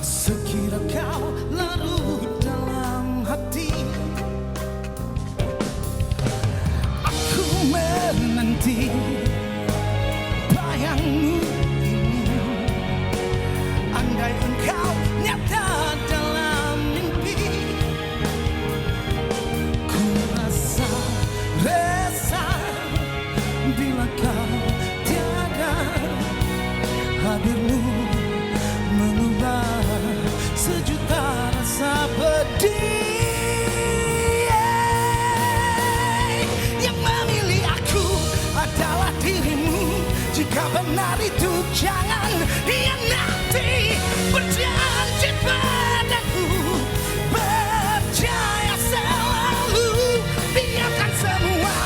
Sekira kau larut dalam hati, aku menanti bayangmu ini. Andai engkau nyata dalam mimpi, ku rasa resah bila kau tiada. Hadirmu mengubah sejuta rasa pedih. Yang memilih aku adalah dirimu. Jika benar itu jangan hianati. Berjanji padaku, percaya selalu. Biarkan semua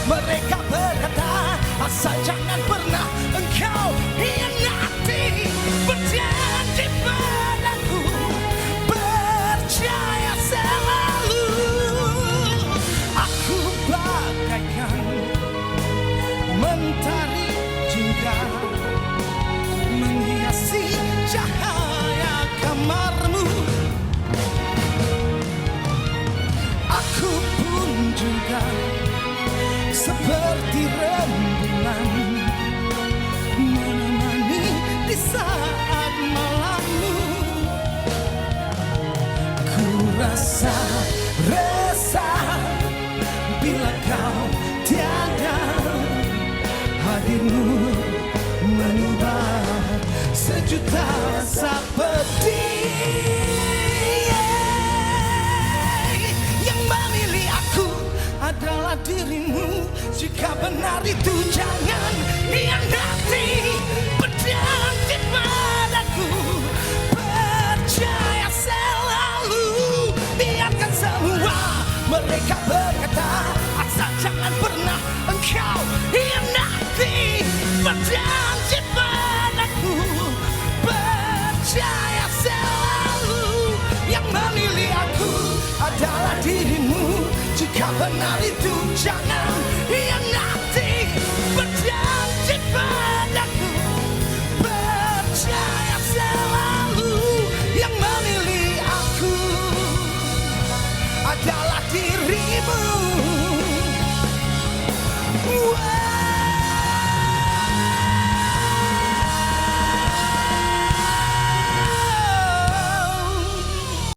mereka berkata, asal jangan pernah engkau hianati. Berjanji padaku, percaya selalu. Aku bagaikan mentari jingga menghiasi cahaya kamarmu. Aku pun juga seperti rembulan menemani di saat malammu. Ku rasa resah bila kau tiada. Hadirmu mengubah sejuta rasa pedih. Yang memilih aku adalah dirimu. Jika benar itu jangan hianati. Berjanji padaku, percaya selalu. Biarkan semua mereka berkata, asal jangan pernah engkau hianati. Berjanji padaku, percaya selalu. Yang memilih aku adalah dirimu. Jika benar itu jangan hianati. Berjanji padaku, percaya selalu. Yang memilih aku adalah dirimu.